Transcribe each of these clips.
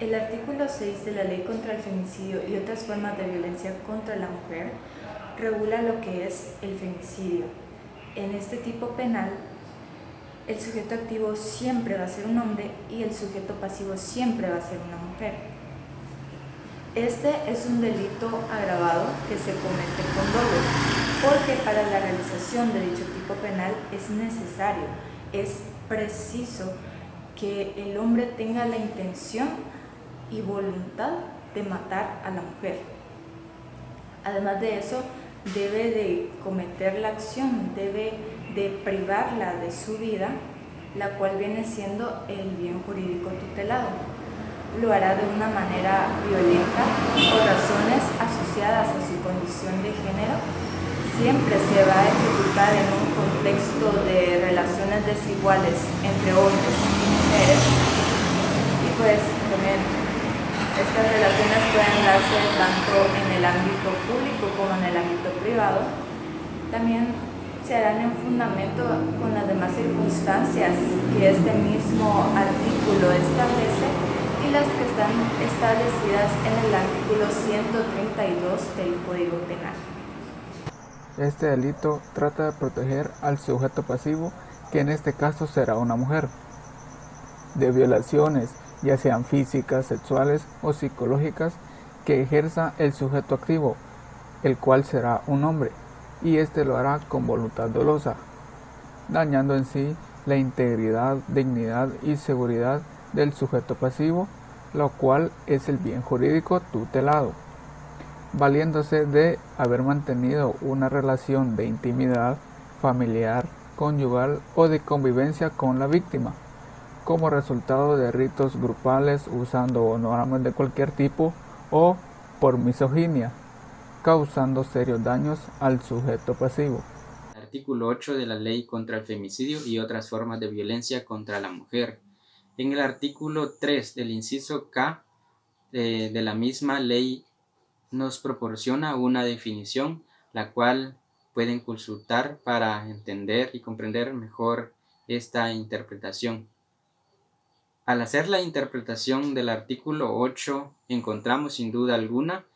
El artículo 6 de la Ley contra el Femicidio y otras formas de violencia contra la mujer regula lo que es el femicidio. En este tipo penal, el sujeto activo siempre va a ser un hombre y el sujeto pasivo siempre va a ser una mujer. Este es un delito agravado que se comete con dolo, porque para la realización de dicho tipo penal es necesario, es preciso que el hombre tenga la intención y voluntad de matar a la mujer. Además de eso, debe de cometer la acción, debe de privarla de su vida, la cual viene siendo el bien jurídico tutelado. Lo hará de una manera violenta o razones asociadas a su condición de género. Siempre se va a ejecutar en un contexto de relaciones desiguales entre hombres y mujeres. Y pues también estas relaciones pueden darse tanto en el ámbito público como en el ámbito privado. También se harán en fundamento con las demás circunstancias que este mismo artículo establece y las que están establecidas en el artículo 132 del Código Penal. Este delito trata de proteger al sujeto pasivo, que en este caso será una mujer, de violaciones, ya sean físicas, sexuales o psicológicas, que ejerza el sujeto activo, el cual será un hombre, y este lo hará con voluntad dolosa, dañando en sí la integridad, dignidad y seguridad del sujeto pasivo, lo cual es el bien jurídico tutelado, valiéndose de haber mantenido una relación de intimidad familiar, conyugal o de convivencia con la víctima, como resultado de ritos grupales usando honorarios de cualquier tipo o por misoginia, causando serios daños al sujeto pasivo. Artículo 8 de la Ley contra el Femicidio y otras formas de violencia contra la mujer. En el artículo 3 del inciso K de la misma ley nos proporciona una definición, la cual pueden consultar para entender y comprender mejor esta interpretación. Al hacer la interpretación del artículo 8, encontramos sin duda alguna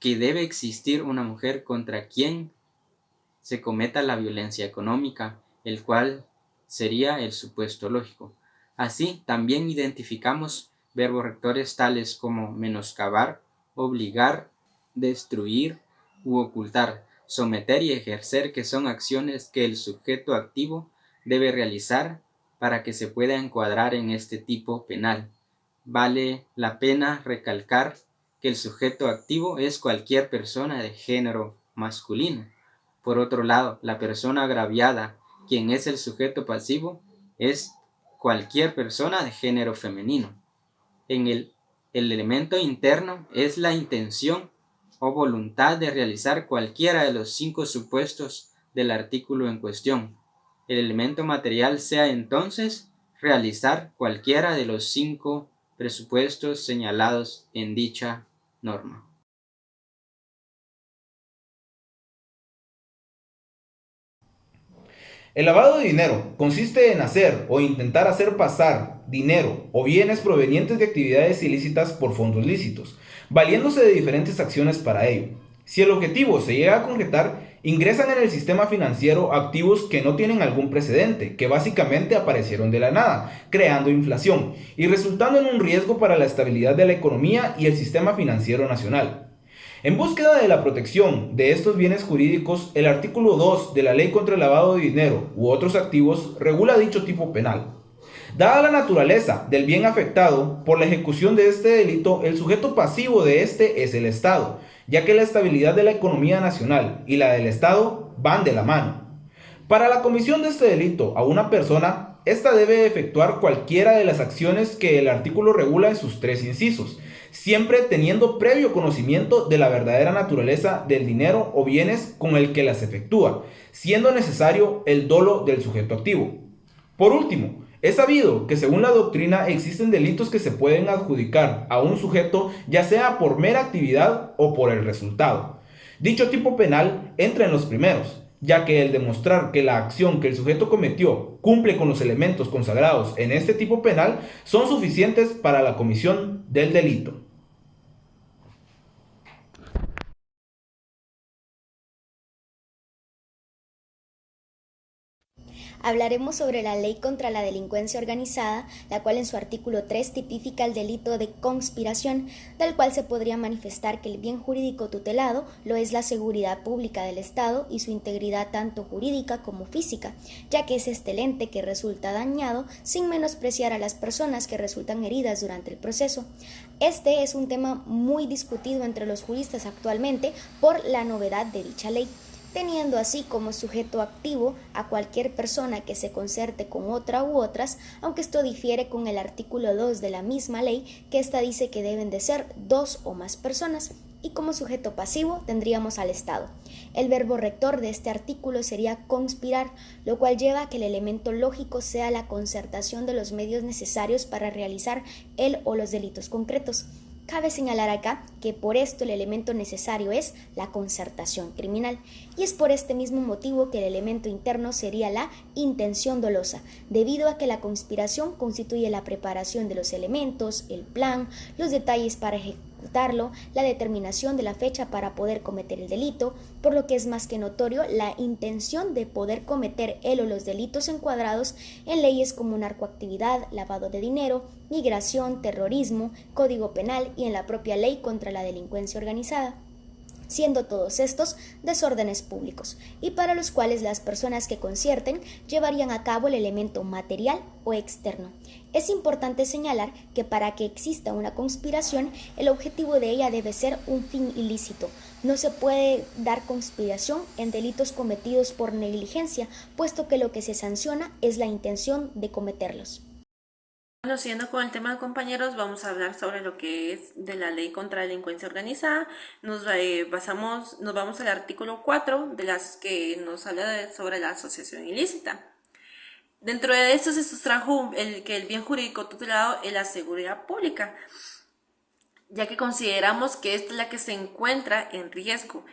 que debe existir una mujer contra quien se cometa la violencia económica, el cual sería el supuesto lógico. Así, también identificamos verbos rectores tales como menoscabar, obligar, destruir u ocultar, someter y ejercer, que son acciones que el sujeto activo debe realizar para que se pueda encuadrar en este tipo penal. Vale la pena recalcar que el sujeto activo es cualquier persona de género masculino. Por otro lado, la persona agraviada, quien es el sujeto pasivo, es cualquier persona de género femenino. El elemento interno es la intención o voluntad de realizar cualquiera de los 5 supuestos del artículo en cuestión. El elemento material sea entonces realizar cualquiera de los 5 presupuestos señalados en dicha norma. El lavado de dinero consiste en hacer o intentar hacer pasar dinero o bienes provenientes de actividades ilícitas por fondos lícitos, valiéndose de diferentes acciones para ello. Si el objetivo se llega a concretar, ingresan en el sistema financiero activos que no tienen algún precedente, que básicamente aparecieron de la nada, creando inflación y resultando en un riesgo para la estabilidad de la economía y el sistema financiero nacional. En búsqueda de la protección de estos bienes jurídicos, el artículo 2 de la Ley contra el lavado de dinero u otros activos regula dicho tipo penal. Dada la naturaleza del bien afectado por la ejecución de este delito, el sujeto pasivo de este es el Estado, ya que la estabilidad de la economía nacional y la del Estado van de la mano. Para la comisión de este delito a una persona, ésta debe efectuar cualquiera de las acciones que el artículo regula en sus 3 incisos, siempre teniendo previo conocimiento de la verdadera naturaleza del dinero o bienes con el que las efectúa, siendo necesario el dolo del sujeto activo. Por último, es sabido que según la doctrina existen delitos que se pueden adjudicar a un sujeto ya sea por mera actividad o por el resultado. Dicho tipo penal entra en los primeros, ya que el demostrar que la acción que el sujeto cometió cumple con los elementos consagrados en este tipo penal son suficientes para la comisión del delito. Hablaremos sobre la Ley contra la Delincuencia Organizada, la cual en su artículo 3 tipifica el delito de conspiración, del cual se podría manifestar que el bien jurídico tutelado lo es la seguridad pública del Estado y su integridad tanto jurídica como física, ya que es este ente que resulta dañado sin menospreciar a las personas que resultan heridas durante el proceso. Este es un tema muy discutido entre los juristas actualmente por la novedad de dicha ley, teniendo así como sujeto activo a cualquier persona que se concerte con otra u otras, aunque esto difiere con el artículo 2 de la misma ley, que ésta dice que deben de ser 2 o más personas, y como sujeto pasivo tendríamos al Estado. El verbo rector de este artículo sería conspirar, lo cual lleva a que el elemento lógico sea la concertación de los medios necesarios para realizar el o los delitos concretos. Cabe señalar acá que por esto el elemento necesario es la concertación criminal, y es por este mismo motivo que el elemento interno sería la intención dolosa, debido a que la conspiración constituye la preparación de los elementos, el plan, los detalles para ejecutarlo, la determinación de la fecha para poder cometer el delito, por lo que es más que notorio la intención de poder cometer el o los delitos encuadrados en leyes como narcoactividad, lavado de dinero, migración, terrorismo, código penal y en la propia ley contra la delincuencia organizada, siendo todos estos desórdenes públicos, y para los cuales las personas que concierten llevarían a cabo el elemento material o externo. Es importante señalar que para que exista una conspiración, el objetivo de ella debe ser un fin ilícito. No se puede dar conspiración en delitos cometidos por negligencia, puesto que lo que se sanciona es la intención de cometerlos. Bueno, siguiendo con el tema, compañeros, vamos a hablar sobre lo que es de la ley contra la delincuencia organizada. Nos vamos al artículo 4 de las que nos habla sobre la asociación ilícita. Dentro de esto se sustrajo que el bien jurídico tutelado es la seguridad pública, ya que consideramos que esta es la que se encuentra en riesgo.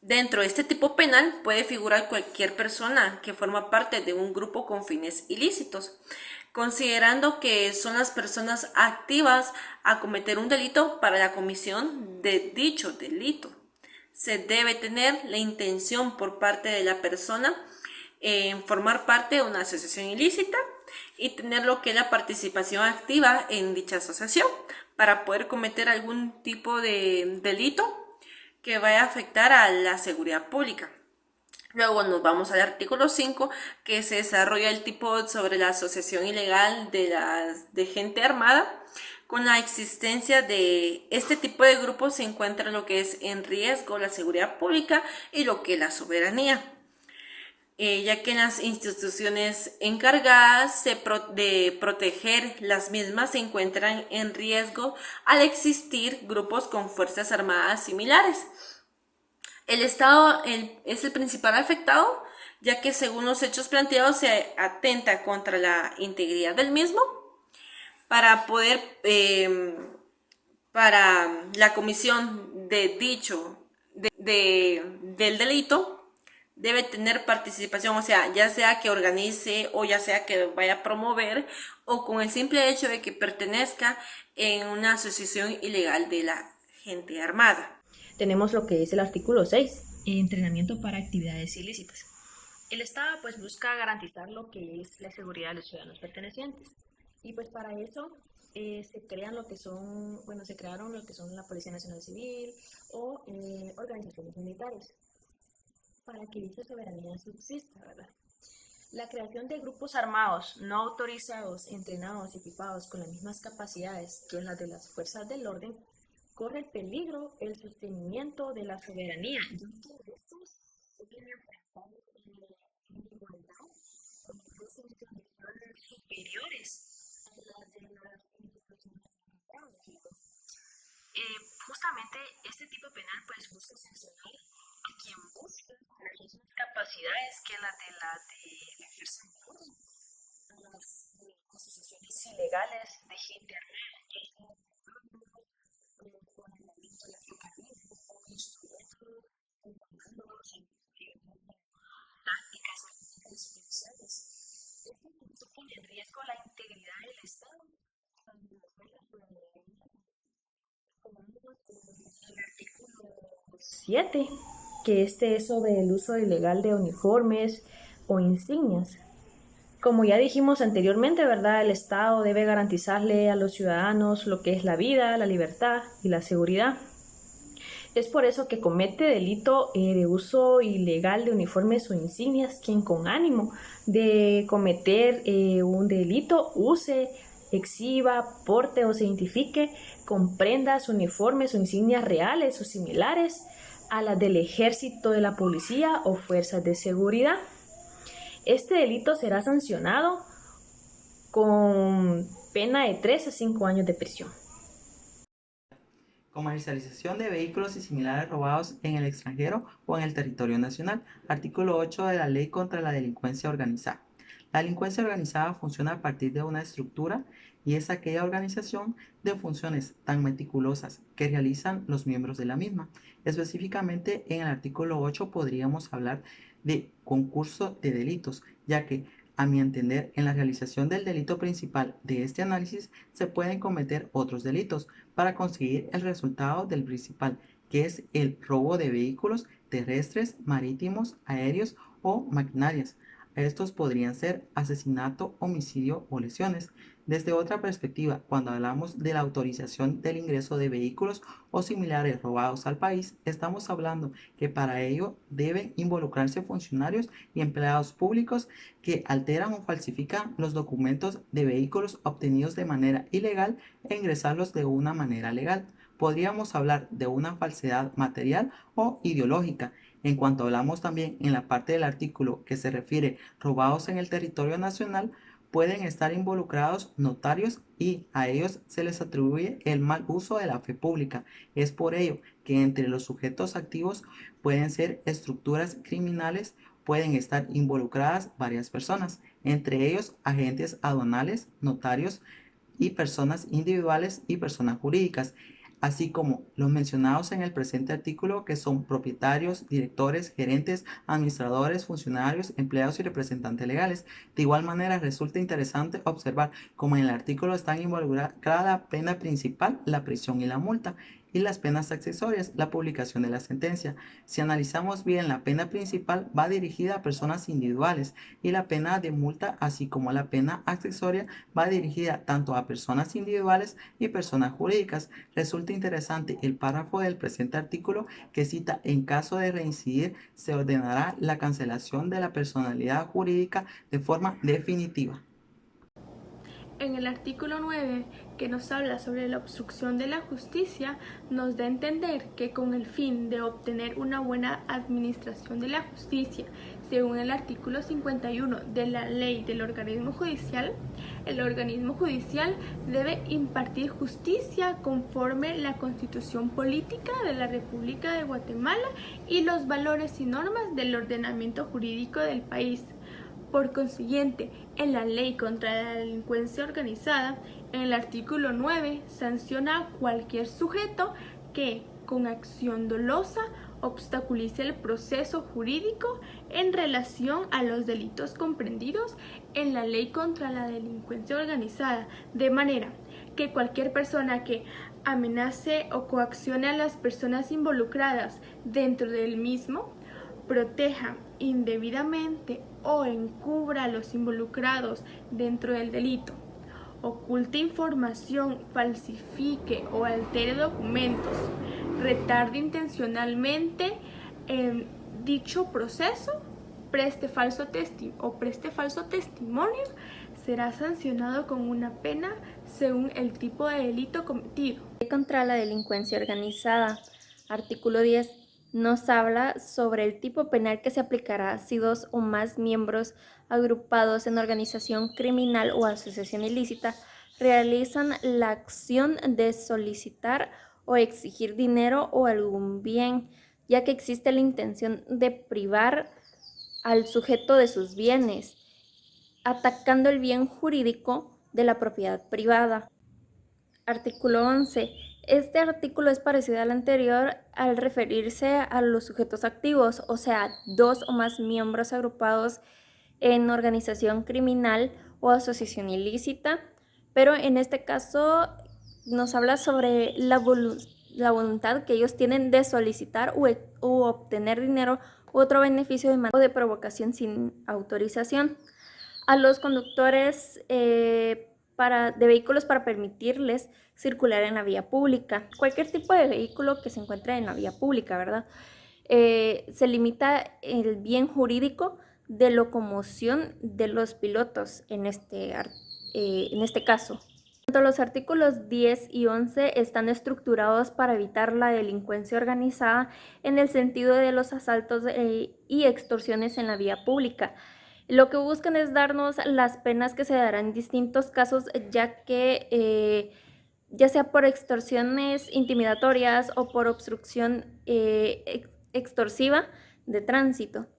Dentro de este tipo penal puede figurar cualquier persona que forma parte de un grupo con fines ilícitos, considerando que son las personas activas a cometer un delito para la comisión de dicho delito. Se debe tener la intención por parte de la persona en formar parte de una asociación ilícita y tener lo que es la participación activa en dicha asociación para poder cometer algún tipo de delito que vaya a afectar a la seguridad pública. Luego nos vamos al artículo 5, que se desarrolla el tipo sobre la asociación ilegal de gente armada. Con la existencia de este tipo de grupos se encuentra lo que es en riesgo la seguridad pública y lo que es la soberanía, ya que en las instituciones encargadas de proteger las mismas se encuentran en riesgo al existir grupos con fuerzas armadas similares. El Estado es el principal afectado, ya que según los hechos planteados se atenta contra la integridad del mismo. Para poder, para la comisión de del delito, debe tener participación, o sea, ya sea que organice o ya sea que vaya a promover o con el simple hecho de que pertenezca en una asociación ilegal de la gente armada. Tenemos lo que es el artículo 6, entrenamiento para actividades ilícitas. El Estado pues busca garantizar lo que es la seguridad de los ciudadanos pertenecientes, y pues para eso se crearon lo que son la Policía Nacional Civil o organizaciones militares, para que dicha soberanía subsista, ¿verdad? La creación de grupos armados no autorizados, entrenados y equipados con las mismas capacidades que las de las fuerzas del orden corre el peligro el sostenimiento de la soberanía, ya que estos pueden enfrentar en igualdad con instituciones superiores a las de las instituciones democráticas. Justamente este tipo penal pues busca sancionar a quien busca las mismas capacidades que las de la fuerza del orden, a las asociaciones ilegales de gente armada, que están con el movimiento de ferrocarriles, o instruyendo, comandándolos en Artículo 7, que este es sobre el uso ilegal de uniformes o insignias. Como ya dijimos anteriormente, ¿verdad? El Estado debe garantizarle a los ciudadanos lo que es la vida, la libertad y la seguridad. Es por eso que comete delito de uso ilegal de uniformes o insignias quien con ánimo de cometer un delito use, exhiba, porte o se identifique con prendas, uniformes o insignias reales o similares a las del ejército, de la policía o fuerzas de seguridad. Este delito será sancionado con pena de 3 a 5 años de prisión. Comercialización de vehículos y similares robados en el extranjero o en el territorio nacional. Artículo 8 de la Ley contra la Delincuencia Organizada. La delincuencia organizada funciona a partir de una estructura y es aquella organización de funciones tan meticulosas que realizan los miembros de la misma. Específicamente en el artículo 8 podríamos hablar de concurso de delitos, ya que a mi entender, en la realización del delito principal de este análisis se pueden cometer otros delitos para conseguir el resultado del principal, que es el robo de vehículos terrestres, marítimos, aéreos o maquinarias. Estos podrían ser asesinato, homicidio o lesiones. Desde otra perspectiva, cuando hablamos de la autorización del ingreso de vehículos o similares robados al país, estamos hablando que para ello deben involucrarse funcionarios y empleados públicos que alteran o falsifican los documentos de vehículos obtenidos de manera ilegal e ingresarlos de una manera legal. Podríamos hablar de una falsedad material o ideológica. En cuanto hablamos también en la parte del artículo que se refiere robados en el territorio nacional, pueden estar involucrados notarios y a ellos se les atribuye el mal uso de la fe pública. Es por ello que entre los sujetos activos pueden ser estructuras criminales, pueden estar involucradas varias personas, entre ellos agentes aduanales, notarios y personas individuales y personas jurídicas, así como los mencionados en el presente artículo, que son propietarios, directores, gerentes, administradores, funcionarios, empleados y representantes legales. De igual manera, resulta interesante observar cómo en el artículo están involucradas la pena principal, la prisión y la multa, y las penas accesorias, la publicación de la sentencia. Si analizamos bien, la pena principal va dirigida a personas individuales y la pena de multa, así como la pena accesoria, va dirigida tanto a personas individuales y personas jurídicas. Resulta interesante el párrafo del presente artículo que cita: en caso de reincidir, se ordenará la cancelación de la personalidad jurídica de forma definitiva. En el artículo 9, que nos habla sobre la obstrucción de la justicia, nos da a entender que con el fin de obtener una buena administración de la justicia, según el artículo 51 de la Ley del Organismo Judicial, el organismo judicial debe impartir justicia conforme la Constitución Política de la República de Guatemala y los valores y normas del ordenamiento jurídico del país. Por consiguiente, en la Ley contra la Delincuencia Organizada, en el artículo 9, sanciona a cualquier sujeto que, con acción dolosa, obstaculice el proceso jurídico en relación a los delitos comprendidos en la Ley contra la Delincuencia Organizada, de manera que cualquier persona que amenace o coaccione a las personas involucradas dentro del mismo, proteja indebidamente o encubra a los involucrados dentro del delito, oculte información, falsifique o altere documentos, retarde intencionalmente dicho proceso, preste falso testimonio, será sancionado con una pena según el tipo de delito cometido. Contra la delincuencia organizada, artículo 10. Nos habla sobre el tipo penal que se aplicará si dos o más miembros agrupados en organización criminal o asociación ilícita realizan la acción de solicitar o exigir dinero o algún bien, ya que existe la intención de privar al sujeto de sus bienes, atacando el bien jurídico de la propiedad privada. Artículo 11. Este artículo es parecido al anterior al referirse a los sujetos activos, o sea, dos o más miembros agrupados en organización criminal o asociación ilícita, pero en este caso nos habla sobre la voluntad que ellos tienen de solicitar u obtener dinero u otro beneficio o de provocación sin autorización a los conductores de vehículos para permitirles circular en la vía pública. Cualquier tipo de vehículo que se encuentre en la vía pública, ¿verdad? Se limita el bien jurídico de locomoción de los pilotos en este caso. Tanto los artículos 10 y 11 están estructurados para evitar la delincuencia organizada en el sentido de los asaltos y extorsiones en la vía pública. Lo que buscan es darnos las penas que se darán en distintos casos, ya que ya sea por extorsiones intimidatorias o por obstrucción extorsiva de tránsito.